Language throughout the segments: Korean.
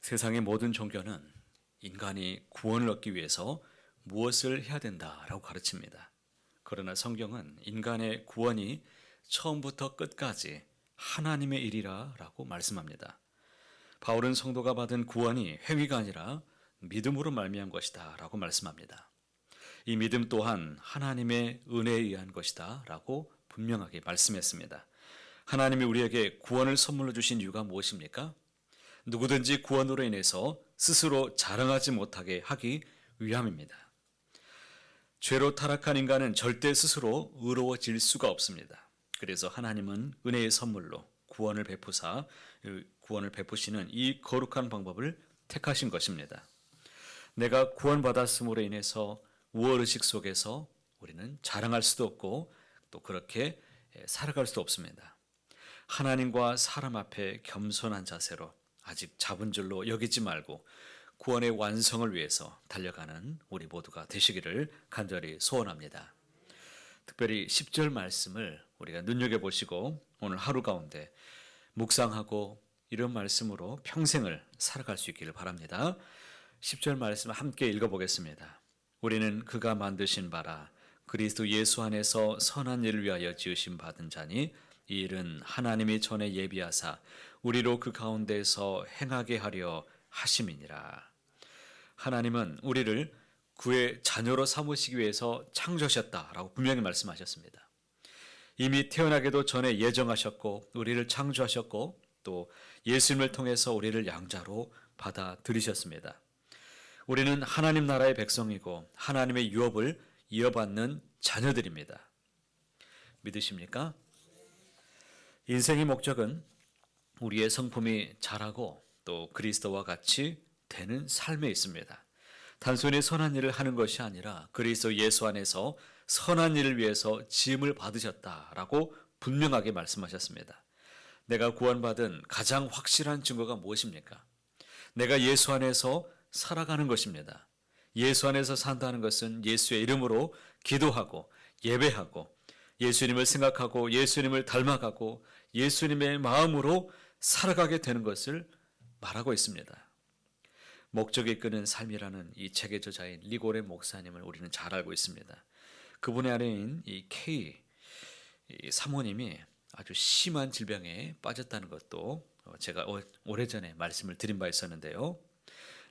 세상의 모든 종교는 인간이 구원을 얻기 위해서 무엇을 해야 된다라고 가르칩니다. 그러나 성경은 인간의 구원이 처음부터 끝까지 하나님의 일이라고 말씀합니다. 바울은 성도가 받은 구원이 행위가 아니라 믿음으로 말미암은 것이다라고 말씀합니다. 이 믿음 또한 하나님의 은혜에 의한 것이다라고 분명하게 말씀했습니다. 하나님이 우리에게 구원을 선물로 주신 이유가 무엇입니까? 누구든지 구원으로 인해서 스스로 자랑하지 못하게 하기 위함입니다. 죄로 타락한 인간은 절대 스스로 의로워질 수가 없습니다. 그래서 하나님은 은혜의 선물로 구원을 베푸시는 이 거룩한 방법을 택하신 것입니다. 내가 구원받았음으로 인해서 우월의식 속에서 우리는 자랑할 수도 없고 또 그렇게 살아갈 수도 없습니다. 하나님과 사람 앞에 겸손한 자세로 아직 잡은 줄로 여기지 말고 구원의 완성을 위해서 달려가는 우리 모두가 되시기를 간절히 소원합니다. 특별히 10절 말씀을 우리가 눈여겨보시고 오늘 하루 가운데 묵상하고 이런 말씀으로 평생을 살아갈 수 있기를 바랍니다. 10절 말씀 함께 읽어보겠습니다. 우리는 그가 만드신 바라 그리스도 예수 안에서 선한 일을 위하여 지으심 받은 자니 이 일은 하나님이 전에 예비하사 우리로 그 가운데서 행하게 하려 하심이니라. 하나님은 우리를 그의 자녀로 삼으시기 위해서 창조하셨다라고 분명히 말씀하셨습니다. 이미 태어나기도 전에 예정하셨고 우리를 창조하셨고 또 예수님을 통해서 우리를 양자로 받아들이셨습니다. 우리는 하나님 나라의 백성이고 하나님의 유업을 이어받는 자녀들입니다. 믿으십니까? 인생의 목적은 우리의 성품이 자라고 또 그리스도와 같이 되는 삶에 있습니다. 단순히 선한 일을 하는 것이 아니라 그리스도 예수 안에서 선한 일을 위해서 지음을 받으셨다라고 분명하게 말씀하셨습니다. 내가 구원받은 가장 확실한 증거가 무엇입니까? 내가 예수 안에서 살아가는 것입니다. 예수 안에서 산다는 것은 예수의 이름으로 기도하고 예배하고 예수님을 생각하고 예수님을 닮아가고 예수님의 마음으로 살아가게 되는 것을 말하고 있습니다. 목적이 이끄는 삶이라는 이 책의 저자인 리고레 목사님을 우리는 잘 알고 있습니다. 그분의 아내인 이 K 사모님이 아주 심한 질병에 빠졌다는 것도 제가 오래전에 말씀을 드린 바 있었는데요.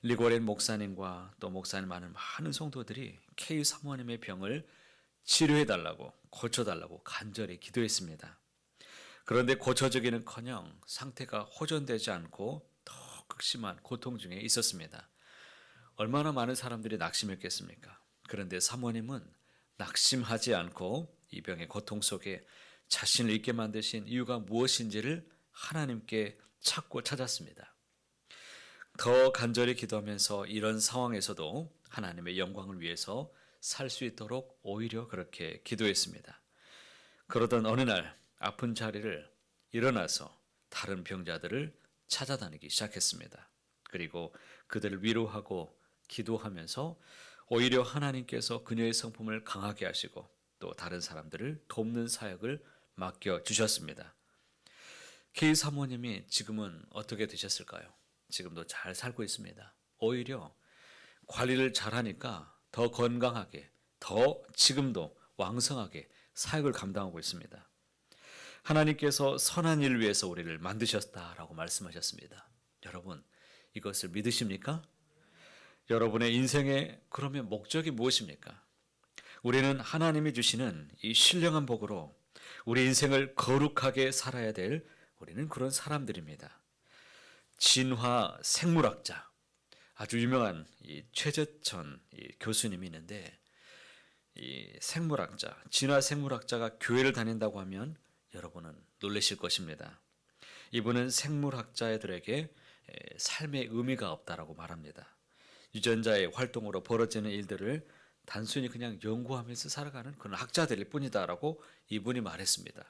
리고렌 목사님과 또 목사님 많은 성도들이 K 사모님의 병을 치료해달라고 고쳐달라고 간절히 기도했습니다. 그런데 고쳐지기는커녕 상태가 호전되지 않고 더 극심한 고통 중에 있었습니다. 얼마나 많은 사람들이 낙심했겠습니까? 그런데 사모님은 낙심하지 않고 이 병의 고통 속에 자신을 있게 만드신 이유가 무엇인지를 하나님께 찾고 찾았습니다. 더 간절히 기도하면서 이런 상황에서도 하나님의 영광을 위해서 살 수 있도록 오히려 그렇게 기도했습니다. 그러던 어느 날 아픈 자리를 일어나서 다른 병자들을 찾아다니기 시작했습니다. 그리고 그들을 위로하고 기도하면서 오히려 하나님께서 그녀의 성품을 강하게 하시고 또 다른 사람들을 돕는 사역을 맡겨주셨습니다. K 사모님이 지금은 어떻게 되셨을까요? 지금도 잘 살고 있습니다. 오히려 관리를 잘하니까 더 건강하게, 더 지금도 왕성하게 사역을 감당하고 있습니다. 하나님께서 선한 일을 위해서 우리를 만드셨다라고 말씀하셨습니다. 여러분, 이것을 믿으십니까? 여러분의 인생의 그러면 목적이 무엇입니까? 우리는 하나님이 주시는 이 신령한 복으로 우리 인생을 거룩하게 살아야 될 우리는 그런 사람들입니다. 진화 생물학자, 아주 유명한 이 최재천 교수님이 있는데 이 생물학자, 진화 생물학자가 교회를 다닌다고 하면 여러분은 놀라실 것입니다. 이분은 생물학자들에게 삶의 의미가 없다라고 말합니다. 유전자의 활동으로 벌어지는 일들을 단순히 그냥 연구하면서 살아가는 그런 학자들일 뿐이다라고 이분이 말했습니다.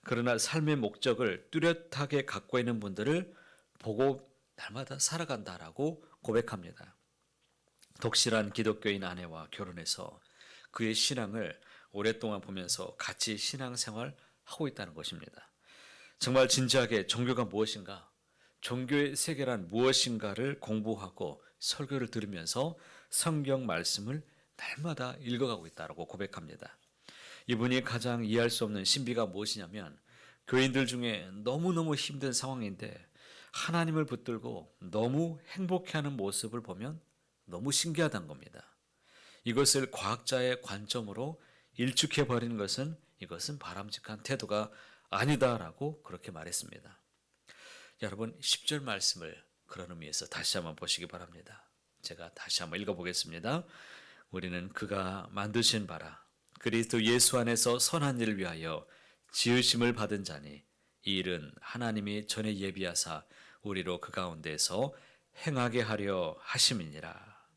그러나 삶의 목적을 뚜렷하게 갖고 있는 분들을 보고 날마다 살아간다라고 고백합니다. 독실한 기독교인 아내와 결혼해서 그의 신앙을 오랫동안 보면서 같이 신앙생활 하고 있다는 것입니다. 정말 진지하게 종교가 무엇인가? 종교의 세계란 무엇인가를 공부하고 설교를 들으면서 성경 말씀을 날마다 읽어가고 있다고 고백합니다. 이분이 가장 이해할 수 없는 신비가 무엇이냐면 교인들 중에 너무너무 힘든 상황인데 하나님을 붙들고 너무 행복해하는 모습을 보면 너무 신기하다는 겁니다. 이것을 과학자의 관점으로 일축해버리는 이것은 바람직한 태도가 아니다라고 그렇게 말했습니다. 여러분 10절 말씀을 그런 의미에서 다시 한번 보시기 바랍니다. 제가 다시 한번 읽어보겠습니다. 우리는 그가 만드신 바라 그리스도 예수 안에서 선한 일을 위하여 지으심을 받은 자니 이 일은 하나님이 전에 예비하사 우리로 그 가운데서 행하게 하려 하심이니라.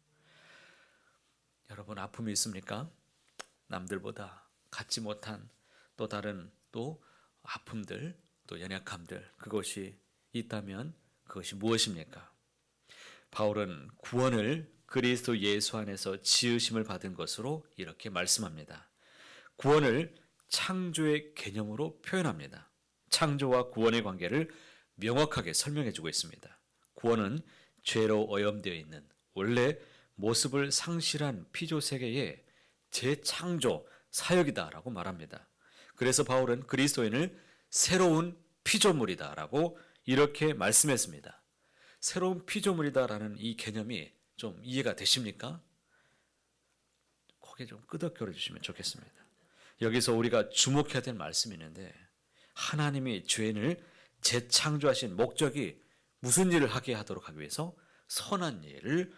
여러분 아픔이 있습니까? 남들보다 갖지 못한 또 다른 또 아픔들 또 연약함들 그것이 있다면 그것이 무엇입니까? 바울은 구원을 그리스도 예수 안에서 지으심을 받은 것으로 이렇게 말씀합니다. 구원을 창조의 개념으로 표현합니다. 창조와 구원의 관계를 명확하게 설명해 주고 있습니다. 구원은 죄로 오염되어 있는 원래 모습을 상실한 피조 세계의 재창조 사역이다라고 말합니다. 그래서 바울은 그리스도인을 새로운 피조물이다라고 이렇게 말씀했습니다. 새로운 피조물이다라는 이 개념이 좀 이해가 되십니까? 고개 좀 끄덕거려 주시면 좋겠습니다. 여기서 우리가 주목해야 될 말씀이 있는데 하나님이 죄인을 재창조하신 목적이 무슨 일을 하게 하도록 하기 위해서 선한 일을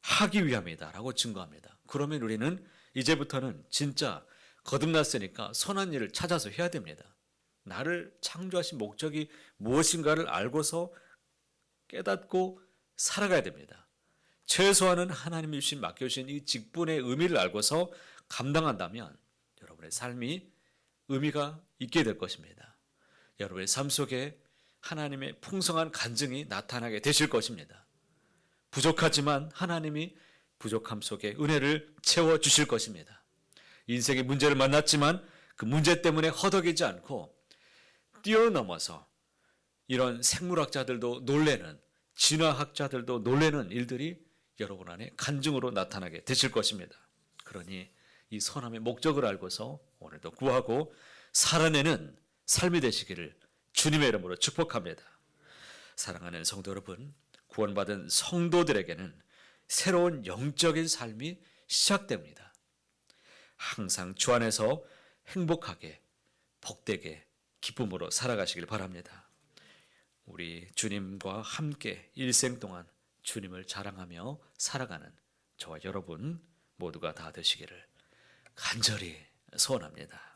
하기 위함이다라고 증거합니다. 그러면 우리는 이제부터는 진짜 거듭났으니까 선한 일을 찾아서 해야 됩니다. 나를 창조하신 목적이 무엇인가를 알고서 깨닫고 살아가야 됩니다. 최소한은 하나님이 주신 맡겨주신 이 직분의 의미를 알고서 감당한다면 여러분의 삶이 의미가 있게 될 것입니다. 여러분의 삶 속에 하나님의 풍성한 간증이 나타나게 되실 것입니다. 부족하지만 하나님이 부족함 속에 은혜를 채워주실 것입니다. 인생의 문제를 만났지만 그 문제 때문에 허덕이지 않고 뛰어넘어서 이런 생물학자들도 놀래는 진화학자들도 놀래는 일들이 여러분 안에 간증으로 나타나게 되실 것입니다. 그러니 이 선함의 목적을 알고서 오늘도 구하고 살아내는 삶이 되시기를 주님의 이름으로 축복합니다. 사랑하는 성도 여러분, 구원받은 성도들에게는 새로운 영적인 삶이 시작됩니다. 항상 주 안에서 행복하게 복되게 기쁨으로 살아가시길 바랍니다. 우리 주님과 함께 일생 동안 주님을 자랑하며 살아가는 저와 여러분 모두가 다 되시기를 간절히 소원합니다.